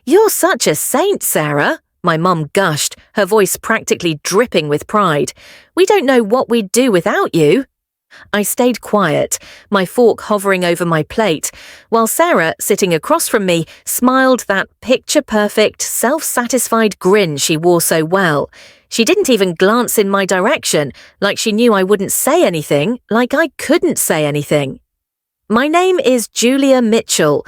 "You're such a saint, Sarah," my mum gushed, her voice practically dripping with pride. "We don't know what we'd do without you." I stayed quiet, my fork hovering over my plate, while Sarah, sitting across from me, smiled that picture-perfect, self-satisfied grin she wore so well. She didn't even glance in my direction, like she knew I wouldn't say anything, like I couldn't say anything. My name is Julia Mitchell.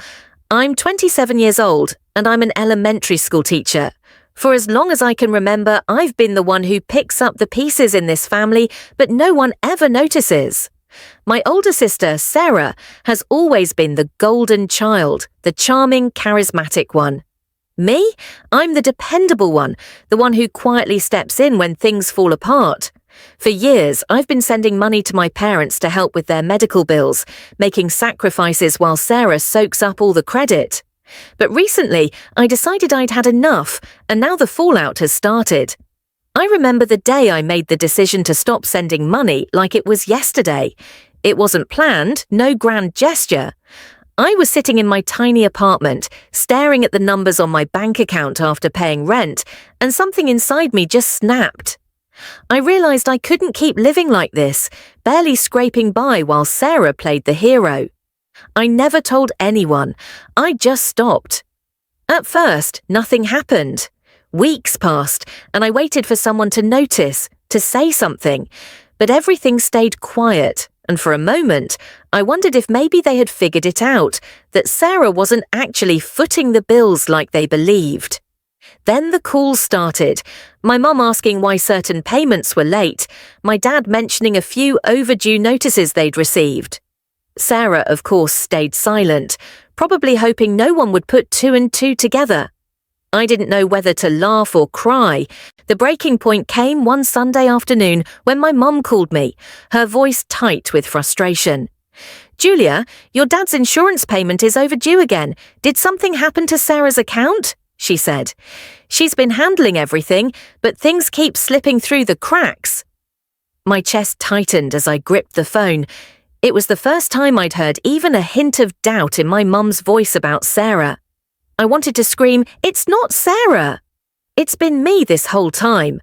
I'm 27 years old, and I'm an elementary school teacher. For as long as I can remember, I've been the one who picks up the pieces in this family, but no one ever notices. My older sister, Sarah, has always been the golden child, the charming, charismatic one. Me? I'm the dependable one, the one who quietly steps in when things fall apart. For years, I've been sending money to my parents to help with their medical bills, making sacrifices while Sarah soaks up all the credit. But recently, I decided I'd had enough, and now the fallout has started. I remember the day I made the decision to stop sending money like it was yesterday. It wasn't planned, no grand gesture. I was sitting in my tiny apartment, staring at the numbers on my bank account after paying rent, and something inside me just snapped. I realized I couldn't keep living like this, barely scraping by while Sarah played the hero. I never told anyone. I just stopped. At first, nothing happened. Weeks passed, and I waited for someone to notice, to say something. But everything stayed quiet, and for a moment, I wondered if maybe they had figured it out, that Sarah wasn't actually footing the bills like they believed. Then the calls started, my mum asking why certain payments were late, my dad mentioning a few overdue notices they'd received. Sarah, of course, stayed silent, probably hoping no one would put two and two together. I didn't know whether to laugh or cry. The breaking point came one Sunday afternoon when my mum called me, her voice tight with frustration. "Julia, your dad's insurance payment is overdue again. Did something happen to Sarah's account?" she said. "She's been handling everything, but things keep slipping through the cracks." My chest tightened as I gripped the phone. It was the first time I'd heard even a hint of doubt in my mum's voice about Sarah. I wanted to scream, "It's not Sarah!" It's been me this whole time.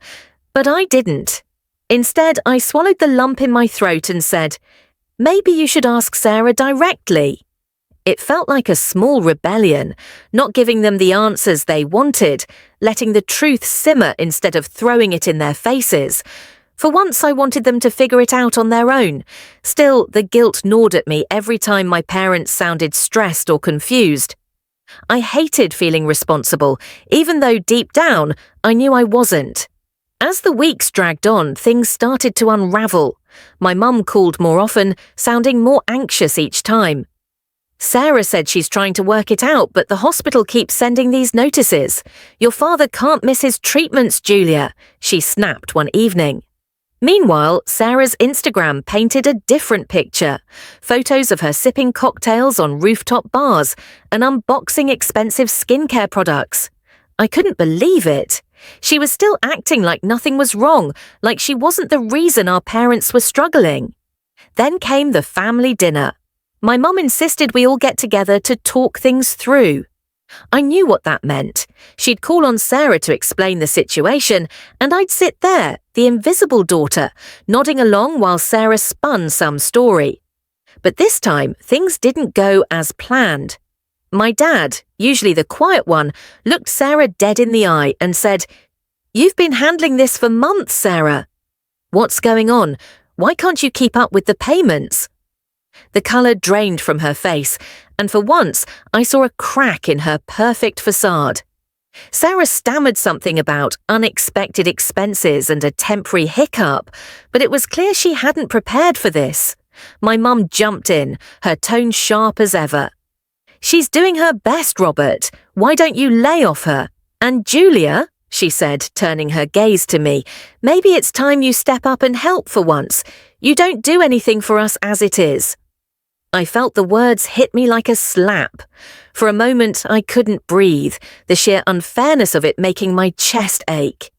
But I didn't. Instead, I swallowed the lump in my throat and said, "Maybe you should ask Sarah directly." It felt like a small rebellion, not giving them the answers they wanted, letting the truth simmer instead of throwing it in their faces. For once I wanted them to figure it out on their own. Still, the guilt gnawed at me every time my parents sounded stressed or confused. I hated feeling responsible, even though deep down, I knew I wasn't. As the weeks dragged on, things started to unravel. My mum called more often, sounding more anxious each time. "Sarah said she's trying to work it out, but the hospital keeps sending these notices. Your father can't miss his treatments, Julia," she snapped one evening. Meanwhile, Sarah's Instagram painted a different picture. Photos of her sipping cocktails on rooftop bars and unboxing expensive skincare products. I couldn't believe it. She was still acting like nothing was wrong, like she wasn't the reason our parents were struggling. Then came the family dinner. My mum insisted we all get together to talk things through. I knew what that meant. She'd call on Sarah to explain the situation, and I'd sit there, the invisible daughter, nodding along while Sarah spun some story. But this time, things didn't go as planned. My dad, usually the quiet one, looked Sarah dead in the eye and said, "You've been handling this for months, Sarah. What's going on? Why can't you keep up with the payments?" The colour drained from her face, and for once I saw a crack in her perfect facade. Sarah stammered something about unexpected expenses and a temporary hiccup, but it was clear she hadn't prepared for this. My mum jumped in, her tone sharp as ever. "She's doing her best, Robert. Why don't you lay off her? And Julia," she said, turning her gaze to me, "maybe it's time you step up and help for once. You don't do anything for us as it is." I felt the words hit me like a slap. For a moment, I couldn't breathe, the sheer unfairness of it making my chest ache.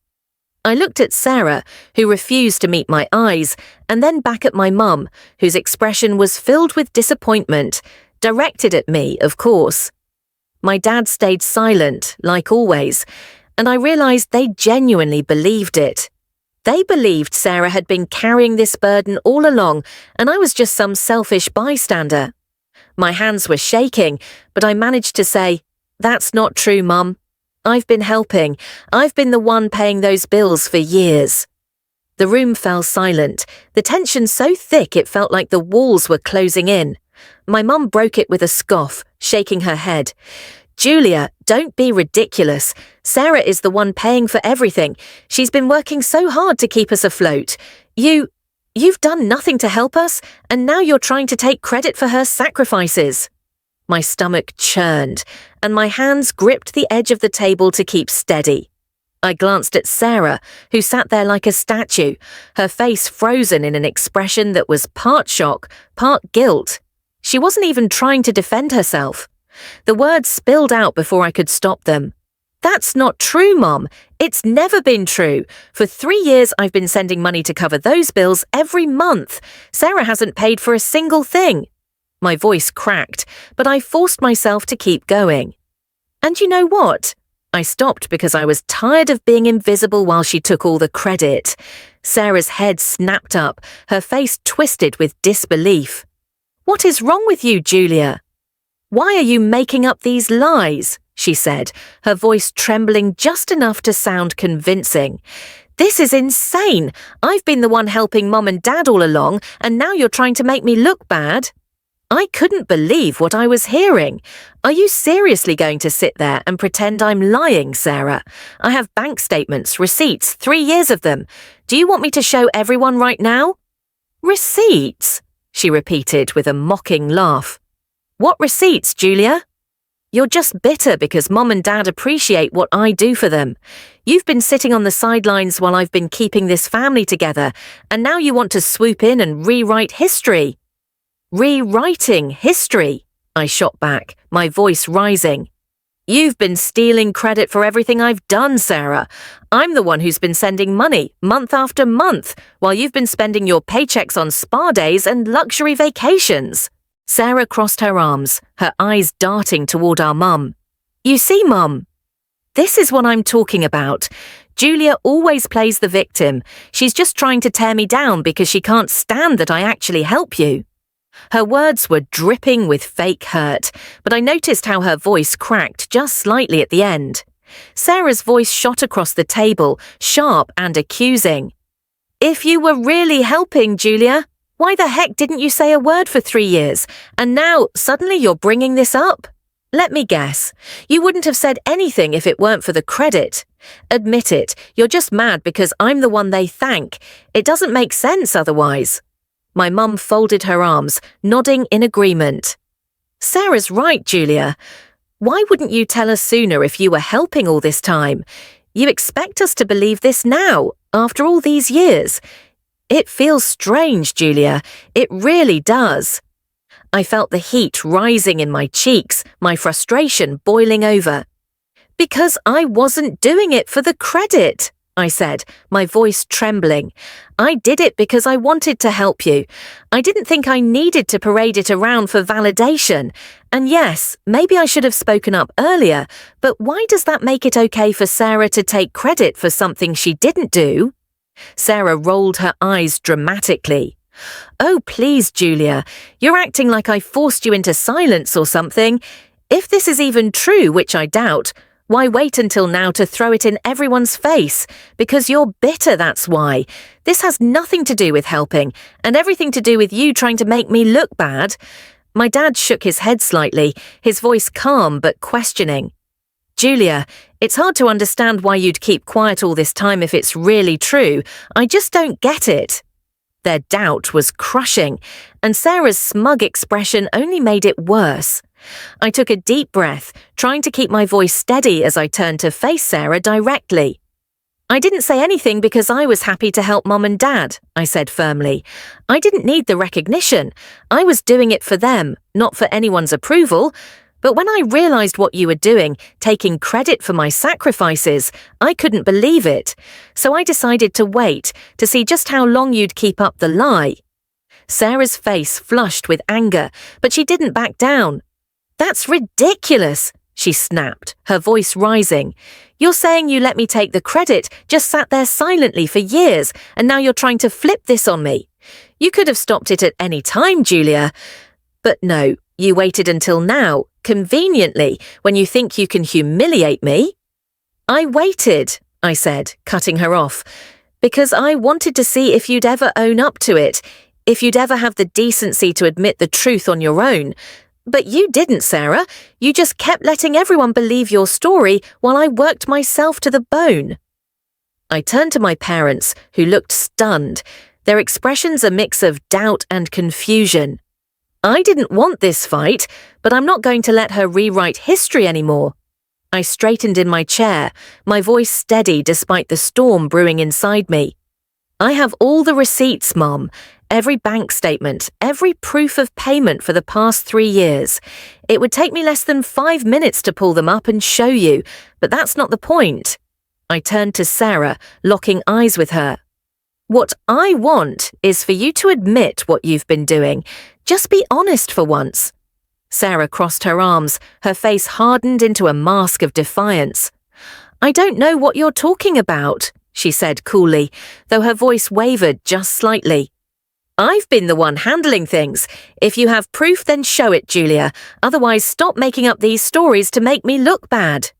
I looked at Sarah, who refused to meet my eyes, and then back at my mum, whose expression was filled with disappointment, directed at me, of course. My dad stayed silent, like always, and I realized they genuinely believed it. They believed Sarah had been carrying this burden all along, and I was just some selfish bystander. My hands were shaking, but I managed to say, "That's not true, Mum. I've been helping. I've been the one paying those bills for years." The room fell silent, the tension so thick it felt like the walls were closing in. My mum broke it with a scoff, shaking her head. "Julia, don't be ridiculous. Sarah is the one paying for everything. She's been working so hard to keep us afloat. You've done nothing to help us, and now you're trying to take credit for her sacrifices." My stomach churned, and my hands gripped the edge of the table to keep steady. I glanced at Sarah, who sat there like a statue, her face frozen in an expression that was part shock, part guilt. She wasn't even trying to defend herself. The words spilled out before I could stop them. "That's not true, Mom. It's never been true. For 3 years I've been sending money to cover those bills every month. Sarah hasn't paid for a single thing." My voice cracked, but I forced myself to keep going. "And you know what?" I stopped because I was tired of being invisible while she took all the credit. Sarah's head snapped up, her face twisted with disbelief. "What is wrong with you, Julia?" "Why are you making up these lies?" she said, her voice trembling just enough to sound convincing. "This is insane. I've been the one helping Mom and Dad all along, and now you're trying to make me look bad." I couldn't believe what I was hearing. "Are you seriously going to sit there and pretend I'm lying, Sarah? I have bank statements, receipts, 3 years of them. Do you want me to show everyone right now?" "Receipts?" she repeated with a mocking laugh. "What receipts, Julia?" "You're just bitter because Mom and Dad appreciate what I do for them. You've been sitting on the sidelines while I've been keeping this family together, and now you want to swoop in and rewrite history." "Rewriting history?" I shot back, my voice rising. "You've been stealing credit for everything I've done, Sarah. I'm the one who's been sending money, month after month, while you've been spending your paychecks on spa days and luxury vacations." Sarah crossed her arms, her eyes darting toward our mum. "You see, Mum? This is what I'm talking about. Julia always plays the victim. She's just trying to tear me down because she can't stand that I actually help you." Her words were dripping with fake hurt, but I noticed how her voice cracked just slightly at the end. Sarah's voice shot across the table, sharp and accusing. "If you were really helping, Julia, why the heck didn't you say a word for 3 years? And now, suddenly you're bringing this up? Let me guess. You wouldn't have said anything if it weren't for the credit. Admit it, you're just mad because I'm the one they thank. It doesn't make sense otherwise." My mum folded her arms, nodding in agreement. "Sarah's right, Julia. Why wouldn't you tell us sooner if you were helping all this time? You expect us to believe this now, after all these years. It feels strange, Julia. It really does." I felt the heat rising in my cheeks, my frustration boiling over. "Because I wasn't doing it for the credit," I said, my voice trembling. "I did it because I wanted to help you. I didn't think I needed to parade it around for validation. And yes, maybe I should have spoken up earlier, but why does that make it okay for Sarah to take credit for something she didn't do?" Sarah rolled her eyes dramatically. "Oh, please, Julia, you're acting like I forced you into silence or something. If this is even true, which I doubt, why wait until now to throw it in everyone's face? Because you're bitter, that's why. This has nothing to do with helping, and everything to do with you trying to make me look bad." My dad shook his head slightly, his voice calm but questioning. "Julia, it's hard to understand why you'd keep quiet all this time if it's really true. I just don't get it." Their doubt was crushing, and Sarah's smug expression only made it worse. I took a deep breath, trying to keep my voice steady as I turned to face Sarah directly. "I didn't say anything because I was happy to help Mom and Dad," I said firmly. "I didn't need the recognition. I was doing it for them, not for anyone's approval. But when I realized what you were doing, taking credit for my sacrifices, I couldn't believe it. So I decided to wait, to see just how long you'd keep up the lie." Sarah's face flushed with anger, but she didn't back down. "That's ridiculous. she snapped, her voice rising. "You're saying you let me take the credit, just sat there silently for years, and now you're trying to flip this on me. You could have stopped it at any time, Julia. But no, you waited until now, conveniently, when you think you can humiliate me." "I waited," I said, cutting her off, "because I wanted to see if you'd ever own up to it, if you'd ever have the decency to admit the truth on your own. But you didn't, Sarah. You just kept letting everyone believe your story while I worked myself to the bone." I turned to my parents, who looked stunned, their expressions a mix of doubt and confusion. I didn't want this fight, but I'm not going to let her rewrite history anymore. I straightened in my chair, my voice steady despite the storm brewing inside me. "I have all the receipts, Mom. Every bank statement, every proof of payment for the past 3 years. It would take me less than 5 minutes to pull them up and show you, but that's not the point." I turned to Sarah, locking eyes with her. "What I want is for you to admit what you've been doing. Just be honest for once." Sarah crossed her arms, her face hardened into a mask of defiance. "I don't know what you're talking about," she said coolly, though her voice wavered just slightly. "I've been the one handling things. If you have proof, then show it, Julia. Otherwise, stop making up these stories to make me look bad."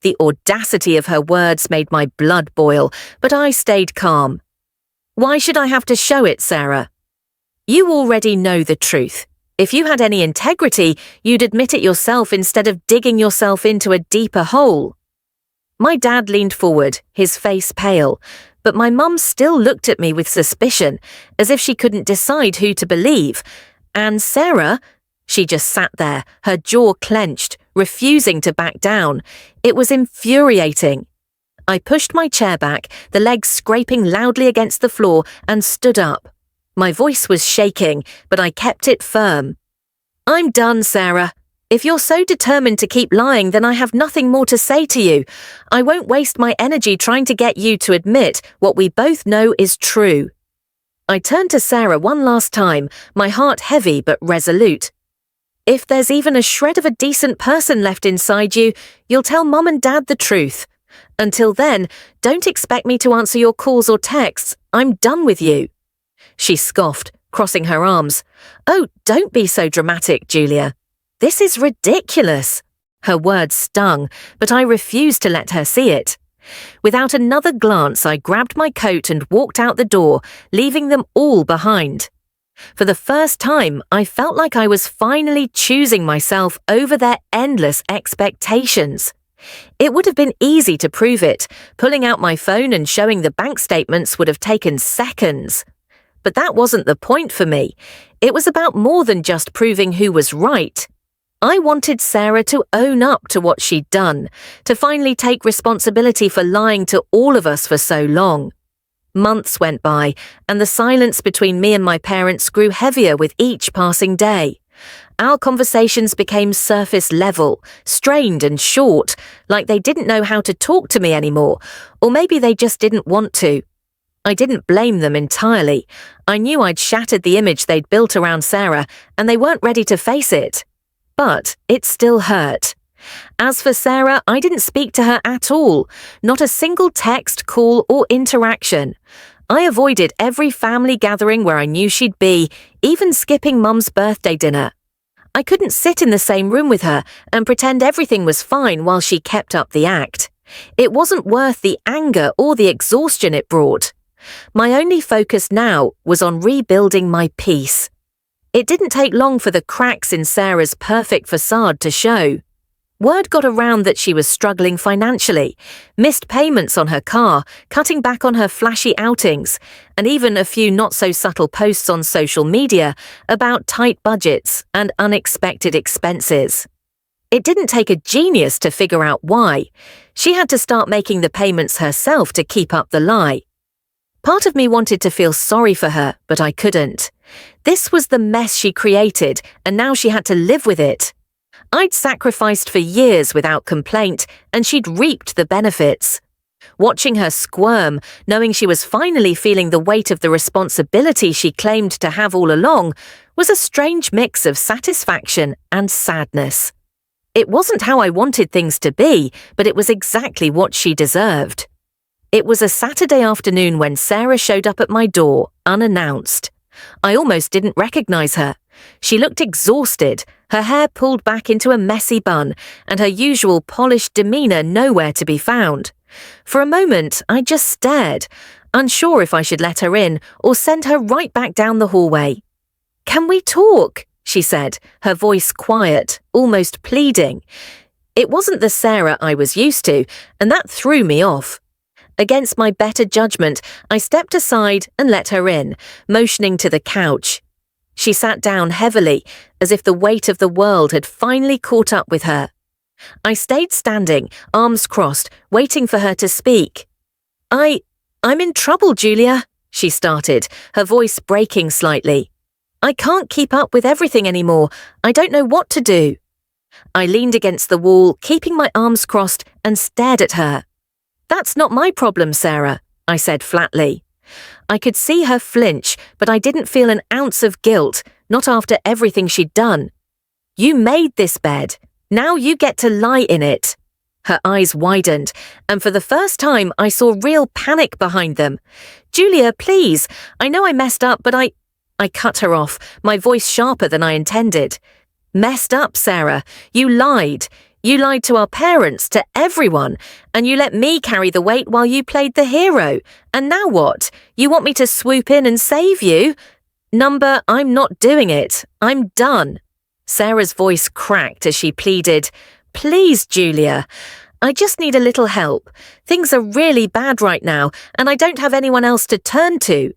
The audacity of her words made my blood boil, but I stayed calm. "Why should I have to show it, Sarah?" "You already know the truth. If you had any integrity, you'd admit it yourself instead of digging yourself into a deeper hole." My dad leaned forward, his face pale, but my mum still looked at me with suspicion, as if she couldn't decide who to believe. And Sarah, she just sat there, her jaw clenched, refusing to back down. It was infuriating. I pushed my chair back, the legs scraping loudly against the floor, and stood up. My voice was shaking, but I kept it firm. "I'm done, Sarah. If you're so determined to keep lying, then I have nothing more to say to you. I won't waste my energy trying to get you to admit what we both know is true." I turned to Sarah one last time, my heart heavy but resolute. "If there's even a shred of a decent person left inside you, you'll tell Mum and Dad the truth. Until then, don't expect me to answer your calls or texts. I'm done with you." She scoffed, crossing her arms. "Oh, don't be so dramatic, Julia. This is ridiculous." Her words stung, but I refused to let her see it. Without another glance, I grabbed my coat and walked out the door, leaving them all behind. For the first time, I felt like I was finally choosing myself over their endless expectations. It would have been easy to prove it. Pulling out my phone and showing the bank statements would have taken seconds. But that wasn't the point for me. It was about more than just proving who was right. I wanted Sarah to own up to what she'd done, to finally take responsibility for lying to all of us for so long. Months went by, and the silence between me and my parents grew heavier with each passing day. Our conversations became surface level, strained and short, like they didn't know how to talk to me anymore, or maybe they just didn't want to. I didn't blame them entirely. I knew I'd shattered the image they'd built around Sarah, and they weren't ready to face it. But it still hurt. As for Sarah, I didn't speak to her at all, not a single text, call, or interaction. I avoided every family gathering where I knew she'd be, even skipping Mum's birthday dinner. I couldn't sit in the same room with her and pretend everything was fine while she kept up the act. It wasn't worth the anger or the exhaustion it brought. My only focus now was on rebuilding my peace. It didn't take long for the cracks in Sarah's perfect facade to show. Word got around that she was struggling financially, missed payments on her car, cutting back on her flashy outings, and even a few not-so-subtle posts on social media about tight budgets and unexpected expenses. It didn't take a genius to figure out why. She had to start making the payments herself to keep up the lie. Part of me wanted to feel sorry for her, but I couldn't. This was the mess she created, and now she had to live with it. I'd sacrificed for years without complaint, and she'd reaped the benefits. Watching her squirm, knowing she was finally feeling the weight of the responsibility she claimed to have all along, was a strange mix of satisfaction and sadness. It wasn't how I wanted things to be, but it was exactly what she deserved. It was a Saturday afternoon when Sarah showed up at my door, unannounced. I almost didn't recognize her. She looked exhausted, her hair pulled back into a messy bun, and her usual polished demeanor nowhere to be found. For a moment, I just stared, unsure if I should let her in or send her right back down the hallway. "Can we talk?" she said, her voice quiet, almost pleading. It wasn't the Sarah I was used to, and that threw me off. Against my better judgment, I stepped aside and let her in, motioning to the couch. She sat down heavily, as if the weight of the world had finally caught up with her. I stayed standing, arms crossed, waiting for her to speak. I'm in trouble, Julia," she started, her voice breaking slightly. "I can't keep up with everything anymore. I don't know what to do." I leaned against the wall, keeping my arms crossed, and stared at her. "That's not my problem, Sarah," I said flatly. I could see her flinch, but I didn't feel an ounce of guilt, not after everything she'd done. "You made this bed. Now you get to lie in it." Her eyes widened, and for the first time I saw real panic behind them. "Julia, please. I know I messed up, but I cut her off, my voice sharper than I intended. "Messed up, Sarah. You lied. You lied to our parents, to everyone, and you let me carry the weight while you played the hero. And now what? You want me to swoop in and save you? Number, I'm not doing it. I'm done." Sarah's voice cracked as she pleaded, "Please, Julia. I just need a little help. Things are really bad right now, and I don't have anyone else to turn to."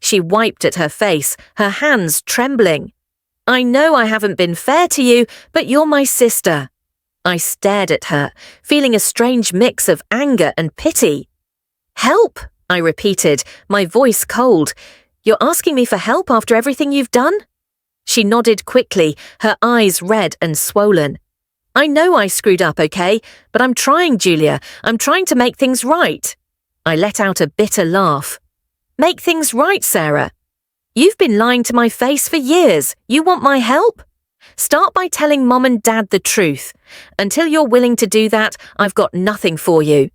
She wiped at her face, her hands trembling. "I know I haven't been fair to you, but you're my sister." I stared at her, feeling a strange mix of anger and pity. "Help," I repeated, my voice cold. "You're asking me for help after everything you've done?" She nodded quickly, her eyes red and swollen. "I know I screwed up, okay? But I'm trying, Julia. I'm trying to make things right." I let out a bitter laugh. "Make things right, Sarah? You've been lying to my face for years. You want my help? Start by telling Mom and Dad the truth. Until you're willing to do that, I've got nothing for you."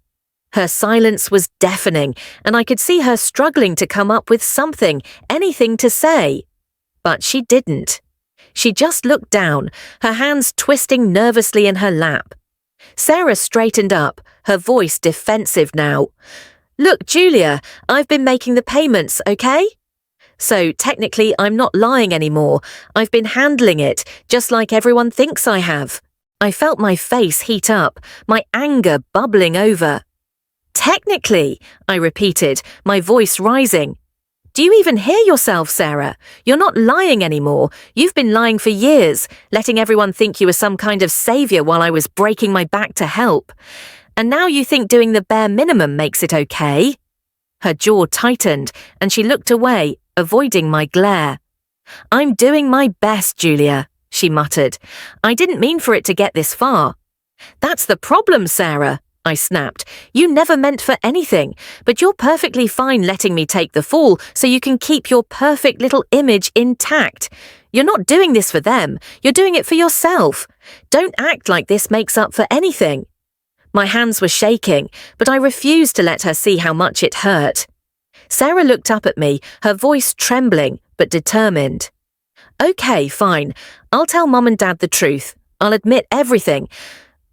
Her silence was deafening, and I could see her struggling to come up with something, anything to say. But she didn't. She just looked down, her hands twisting nervously in her lap. Sarah straightened up, her voice defensive now. "Look, Julia, I've been making the payments, okay? So technically I'm not lying anymore. I've been handling it, just like everyone thinks I have." I felt my face heat up, my anger bubbling over. "Technically," I repeated, my voice rising. "Do you even hear yourself, Sarah? You're not lying anymore. You've been lying for years, letting everyone think you were some kind of savior while I was breaking my back to help. And now you think doing the bare minimum makes it okay?" Her jaw tightened, and she looked away, avoiding my glare. "I'm doing my best, Julia," she muttered. "I didn't mean for it to get this far." "That's the problem, Sarah," I snapped. "You never meant for anything, but you're perfectly fine letting me take the fall so you can keep your perfect little image intact. You're not doing this for them, you're doing it for yourself. Don't act like this makes up for anything." My hands were shaking, but I refused to let her see how much it hurt. Sarah looked up at me, her voice trembling, but determined. "Okay, fine. I'll tell Mom and Dad the truth. I'll admit everything.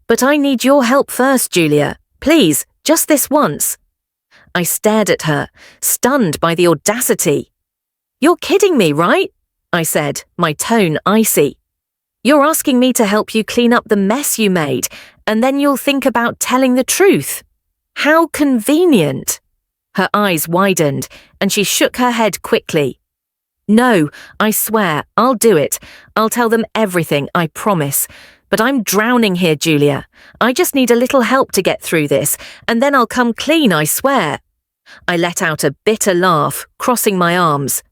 But I need your help first, Julia. Please, just this once." I stared at her, stunned by the audacity. "You're kidding me, right?" I said, my tone icy. "You're asking me to help you clean up the mess you made, and then you'll think about telling the truth. How convenient." Her eyes widened, and she shook her head quickly. "No, I swear, I'll do it. I'll tell them everything, I promise. But I'm drowning here, Julia. I just need a little help to get through this, and then I'll come clean, I swear." I let out a bitter laugh, crossing my arms.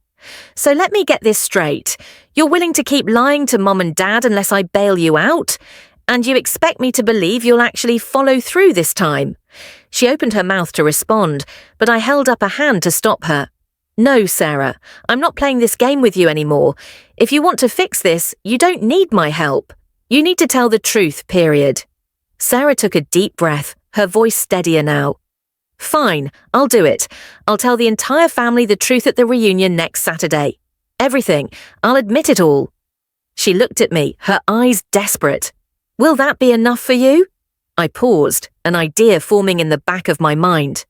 "So let me get this straight. You're willing to keep lying to Mom and Dad unless I bail you out? And you expect me to believe you'll actually follow through this time?" She opened her mouth to respond, but I held up a hand to stop her. "No, Sarah, I'm not playing this game with you anymore. If you want to fix this, you don't need my help. You need to tell the truth, period. Sarah took a deep breath, her voice steadier now. Fine, I'll do it. I'll tell the entire family the truth at the reunion next Saturday. Everything. I'll admit it all. She looked at me, her eyes desperate. Will that be enough for you? I paused, an idea forming in the back of my mind.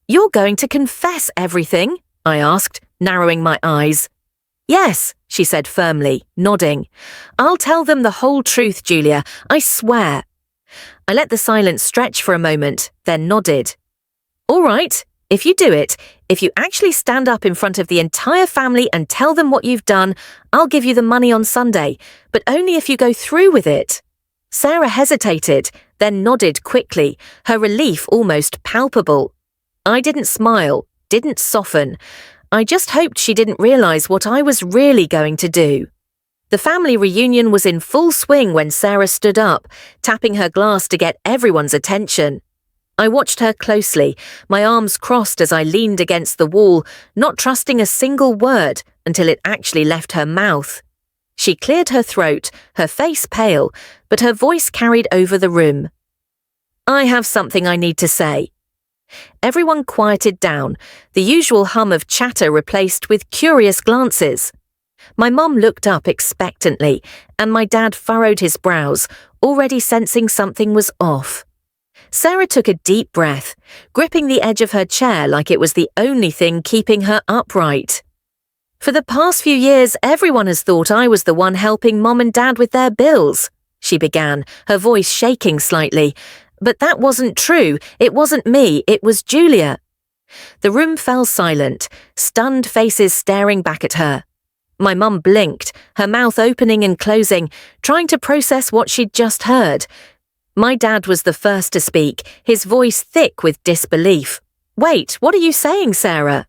You're going to confess everything? I asked, narrowing my eyes. Yes, she said firmly, nodding. I'll tell them the whole truth, Julia, I swear. I let the silence stretch for a moment, then nodded. All right, if you do it, if you actually stand up in front of the entire family and tell them what you've done, I'll give you the money on Sunday, but only if you go through with it. Sarah hesitated, then nodded quickly, her relief almost palpable. I didn't smile, didn't soften. I just hoped she didn't realize what I was really going to do. The family reunion was in full swing when Sarah stood up, tapping her glass to get everyone's attention. I watched her closely, my arms crossed as I leaned against the wall, not trusting a single word until it actually left her mouth. She cleared her throat, her face pale, but her voice carried over the room. I have something I need to say. Everyone quieted down, the usual hum of chatter replaced with curious glances. My mum looked up expectantly, and my dad furrowed his brows, already sensing something was off. Sarah took a deep breath, gripping the edge of her chair like it was the only thing keeping her upright. For the past few years, everyone has thought I was the one helping Mom and Dad with their bills, she began, her voice shaking slightly. But that wasn't true. It wasn't me. It was Julia. The room fell silent, stunned faces staring back at her. My mum blinked, her mouth opening and closing, trying to process what she'd just heard. My dad was the first to speak, his voice thick with disbelief. Wait, what are you saying, Sarah?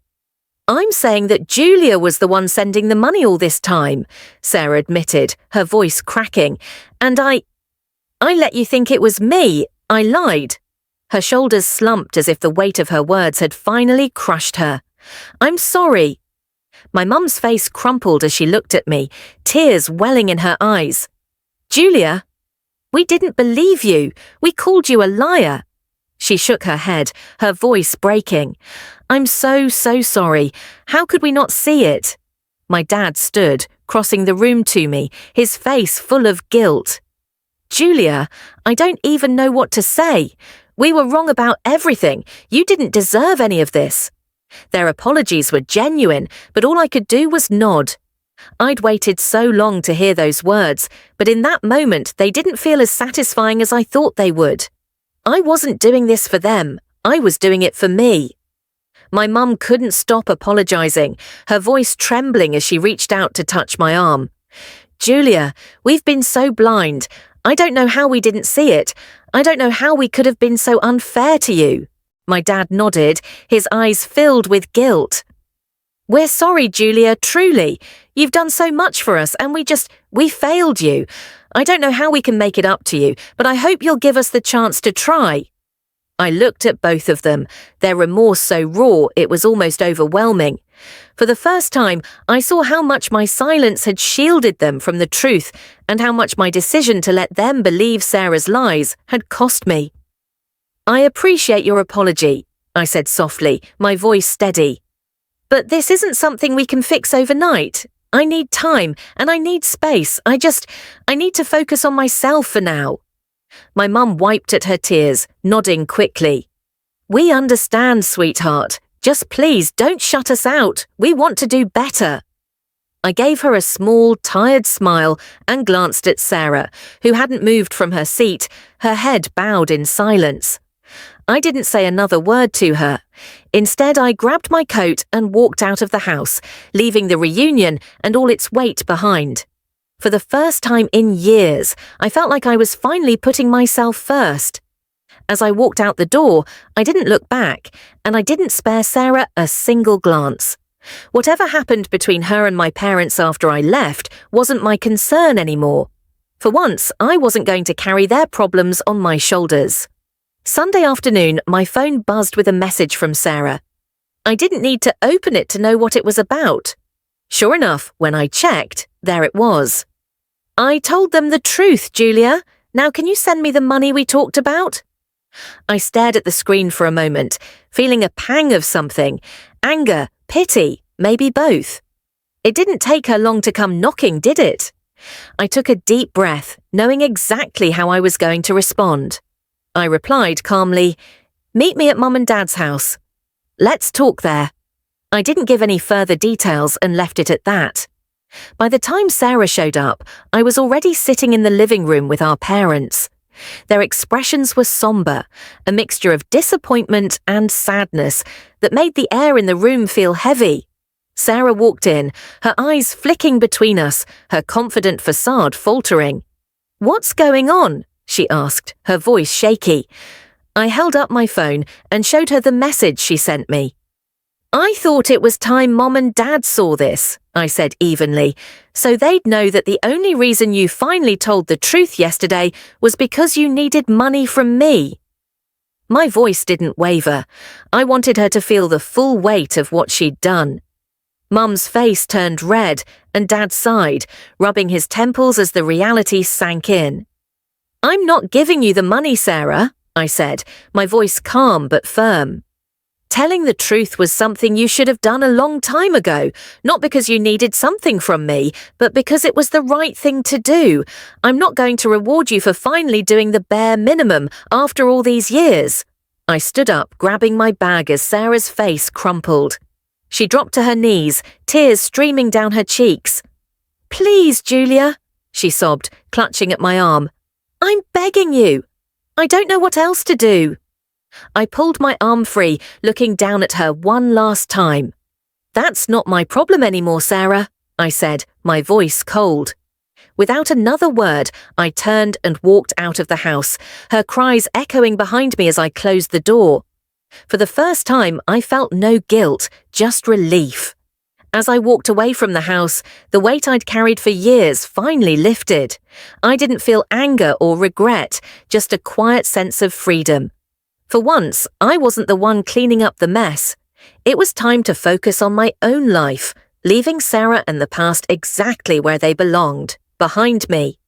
I'm saying that Julia was the one sending the money all this time, Sarah admitted, her voice cracking. And I let you think it was me. I lied. Her shoulders slumped as if the weight of her words had finally crushed her. I'm sorry. My mum's face crumpled as she looked at me, tears welling in her eyes. Julia, we didn't believe you. We called you a liar. She shook her head, her voice breaking. I'm so sorry. How could we not see it? My dad stood, crossing the room to me, his face full of guilt. Julia, I don't even know what to say. We were wrong about everything. You didn't deserve any of this. Their apologies were genuine, but all I could do was nod. I'd waited so long to hear those words, but in that moment they didn't feel as satisfying as I thought they would. I wasn't doing this for them. I was doing it for me. My mum couldn't stop apologizing, her voice trembling as she reached out to touch my arm. Julia, we've been so blind. I don't know how we didn't see it. I don't know how we could have been so unfair to you. My dad nodded, his eyes filled with guilt. We're sorry, Julia, truly. You've done so much for us and we failed you. I don't know how we can make it up to you, but I hope you'll give us the chance to try. I looked at both of them, their remorse so raw it was almost overwhelming. For the first time, I saw how much my silence had shielded them from the truth and how much my decision to let them believe Sarah's lies had cost me. I appreciate your apology, I said softly, my voice steady. But this isn't something we can fix overnight. I need time and I need space. I need to focus on myself for now. My mum wiped at her tears, nodding quickly. We understand, sweetheart. Just please don't shut us out. We want to do better. I gave her a small, tired smile and glanced at Sarah, who hadn't moved from her seat, her head bowed in silence. I didn't say another word to her. Instead, I grabbed my coat and walked out of the house, leaving the reunion and all its weight behind. For the first time in years, I felt like I was finally putting myself first. As I walked out the door, I didn't look back, and I didn't spare Sarah a single glance. Whatever happened between her and my parents after I left wasn't my concern anymore. For once, I wasn't going to carry their problems on my shoulders. Sunday afternoon, my phone buzzed with a message from Sarah. I didn't need to open it to know what it was about. Sure enough, when I checked, there it was. I told them the truth, Julia. Now can you send me the money we talked about? I stared at the screen for a moment, feeling a pang of something. Anger, pity, maybe both. It didn't take her long to come knocking, did it? I took a deep breath, knowing exactly how I was going to respond. I replied calmly, "Meet me at Mum and Dad's house. Let's talk there." I didn't give any further details and left it at that. By the time Sarah showed up, I was already sitting in the living room with our parents. Their expressions were somber, a mixture of disappointment and sadness that made the air in the room feel heavy. Sarah walked in, her eyes flicking between us, her confident facade faltering. "What's going on?" she asked, her voice shaky. I held up my phone and showed her the message she sent me. "I thought it was time Mom and Dad saw this," I said evenly, "so they'd know that the only reason you finally told the truth yesterday was because you needed money from me." My voice didn't waver. I wanted her to feel the full weight of what she'd done. Mum's face turned red and Dad sighed, rubbing his temples as the reality sank in. "I'm not giving you the money, Sarah," I said, my voice calm but firm. "Telling the truth was something you should have done a long time ago, not because you needed something from me, but because it was the right thing to do. I'm not going to reward you for finally doing the bare minimum after all these years." I stood up, grabbing my bag as Sarah's face crumpled. She dropped to her knees, tears streaming down her cheeks. "Please, Julia," she sobbed, clutching at my arm. "I'm begging you. I don't know what else to do." I pulled my arm free, looking down at her one last time. "That's not my problem anymore, Sarah," I said, my voice cold. Without another word, I turned and walked out of the house, her cries echoing behind me as I closed the door. For the first time, I felt no guilt, just relief. As I walked away from the house, the weight I'd carried for years finally lifted. I didn't feel anger or regret, just a quiet sense of freedom. For once, I wasn't the one cleaning up the mess. It was time to focus on my own life, leaving Sarah and the past exactly where they belonged, behind me.